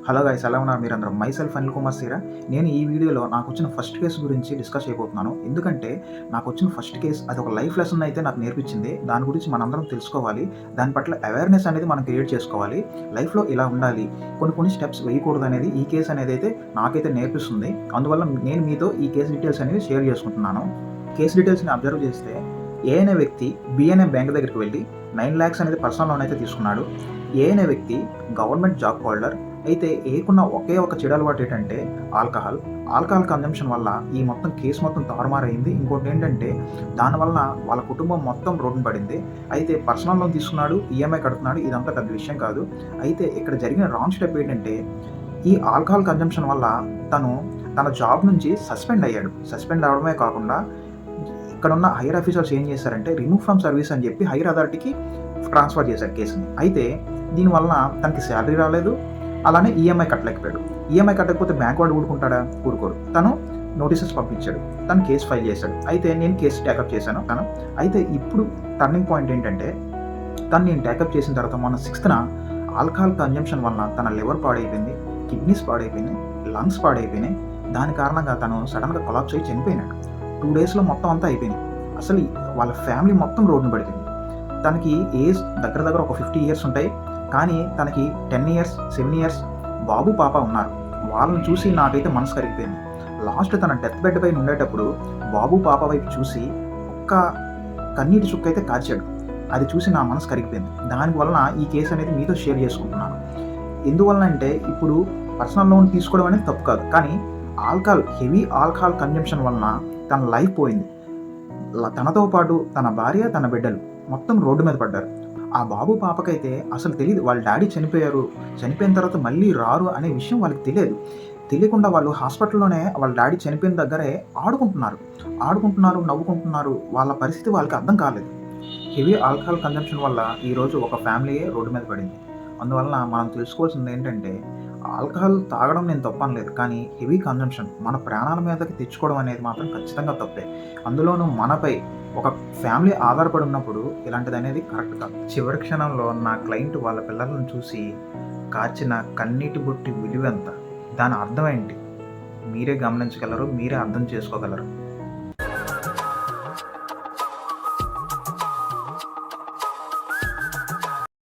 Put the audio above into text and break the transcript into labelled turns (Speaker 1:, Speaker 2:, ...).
Speaker 1: Hello guys, ఎలా ఉన్నారు మీరందరూ? మైసెల్ఫ్ అనిల్ కుమార్ సీరా. నేను ఈ వీడియోలో నాకు వచ్చిన ఫస్ట్ కేసు గురించి డిస్కస్ చేయబోతున్నాను. ఎందుకంటే నాకు వచ్చిన ఫస్ట్ కేసు అది ఒక లైఫ్ లెసన్ అయితే నాకు నేర్పించింది. దాని గురించి మనందరం తెలుసుకోవాలి. దాని పట్ల అవేర్నెస్ అనేది మనం క్రియేట్ చేసుకోవాలి. లైఫ్లో ఇలా ఉండాలి, కొన్ని స్టెప్స్ వేయకూడదు అనేది ఈ కేసు అనేది అయితే నాకైతే నేర్పిస్తుంది. అందువల్ల నేను మీతో ఈ కేసు డీటెయిల్స్ అనేవి షేర్ చేసుకుంటున్నాను. కేసు డీటెయిల్స్ని అబ్జర్వ్ చేస్తే ఏ అనే వ్యక్తి బి అనే బ్యాంక్ దగ్గరికి వెళ్ళి 9 lakhs అనేది పర్సనల్ లోన్ అయితే తీసుకున్నాడు. ఏ అనే వ్యక్తి గవర్నమెంట్ జాబ్ హోల్డర్. అయితే ఏకున్న ఒకే ఒక చెడు అలవాటు ఏంటంటే ఆల్కహాల్ కన్జంప్షన్ వల్ల ఈ మొత్తం కేసు మొత్తం తారుమారైంది. ఇంకోటి ఏంటంటే దానివల్ల వాళ్ళ కుటుంబం మొత్తం రోడ్డున పడింది. అయితే పర్సనల్ లోన్ తీసుకున్నాడు, ఈఎంఐ కడుతున్నాడు, ఇదంతా పెద్ద విషయం కాదు. అయితే ఇక్కడ జరిగిన రాంగ్ స్టెప్ ఏంటంటే ఈ ఆల్కహాల్ కన్జంప్షన్ వల్ల తన జాబ్ నుంచి సస్పెండ్ అయ్యాడు. సస్పెండ్ అవడమే కాకుండా ఇక్కడున్న హైయర్ ఆఫీసర్స్ ఏం చేశారంటే రిమూవ్ ఫ్రమ్ సర్వీస్ అని చెప్పి హైయర్ అథారిటీకి ట్రాన్స్ఫర్ చేశారు కేసుని. అయితే దీనివల్ల తనకి శాలరీ రాలేదు, అలానే ఈఎంఐ కట్టలేకపోయాడు. ఈఎంఐ కట్టకపోతే బ్యాంక్ వాడు ఊరుకోరు. తను నోటీసెస్ పంపించాడు, తను కేసు ఫైల్ చేశాడు. అయితే నేను కేసు టేకప్ చేశాను అయితే ఇప్పుడు టర్నింగ్ పాయింట్ ఏంటంటే నేను టేకప్ చేసిన తర్వాత మొన్న 6th ఆల్కహాల్ కన్జంప్షన్ వల్ల తన లివర్ పాడైపోయింది, కిడ్నీస్ పాడైపోయినాయి, లంగ్స్ పాడైపోయినాయి. దాని కారణంగా తను సడన్గా కొలాప్స్ అయ్యి చనిపోయినాడు. 2 daysలో మొత్తం అంతా అయిపోయింది. అసలు వాళ్ళ ఫ్యామిలీ మొత్తం రోడ్డున పడిపోయింది. తనకి ఏజ్ దగ్గర ఒక 50 years ఉంటాయి, కానీ తనకి 10 years 7 years బాబు పాప ఉన్నారు. వాళ్ళని చూసి నాకైతే మనసు కరిగిపోయింది. లాస్ట్ తన డెత్ బెడ్ పైన ఉండేటప్పుడు బాబు పాప వైపు చూసి ఒక్క కన్నీటి చుక్క అయితే కాచాడు. అది చూసి నా మనసు కరిగిపోయింది. దానివల్ల ఈ కేసు అనేది మీతో షేర్ చేసుకుంటున్నాను. ఎందువల్ల అంటే ఇప్పుడు పర్సనల్ లోన్ తీసుకోవడం అనేది తప్పు కాదు, కానీ హెవీ ఆల్కహాల్ కన్జంప్షన్ వలన తన లైఫ్ పోయింది. తనతో పాటు తన భార్య, తన బిడ్డలు మొత్తం రోడ్డు మీద పడ్డారు. ఆ బాబు పాపకైతే అసలు తెలియదు వాళ్ళ డాడీ చనిపోయిన తర్వాత మళ్ళీ రారు అనే విషయం వాళ్ళకి తెలియకుండా వాళ్ళు హాస్పిటల్లోనే వాళ్ళ డాడీ చనిపోయిన దగ్గరే ఆడుకుంటున్నారు, నవ్వుకుంటున్నారు. వాళ్ళ పరిస్థితి వాళ్ళకి అర్థం కాలేదు. హెవీ ఆల్కహాల్ కన్జంప్షన్ వల్ల ఈరోజు ఒక ఫ్యామిలీయే రోడ్డు మీద పడింది. అందువల్ల మనం తెలుసుకోవాల్సింది ఏంటంటే ఆల్కహాల్ తాగడం నేను తప్పనలేదు, కానీ హెవీ కన్జంప్షన్ మన ప్రాణాల మీదకి తెచ్చుకోవడం అనేది మాత్రం ఖచ్చితంగా తప్పే. అందులోనూ మనపై ఒక ఫ్యామిలీ ఆధారపడి ఉన్నప్పుడు ఇలాంటిది అనేది కరెక్ట్ కాదు. చివరి క్షణంలో నా క్లయింట్ వాళ్ళ పిల్లలను చూసి కార్చిన కన్నీటి బొట్టి విలువ ఎంత, దాని అర్థం ఏంటి మీరే గమనించగలరు, మీరే అర్థం చేసుకోగలరు.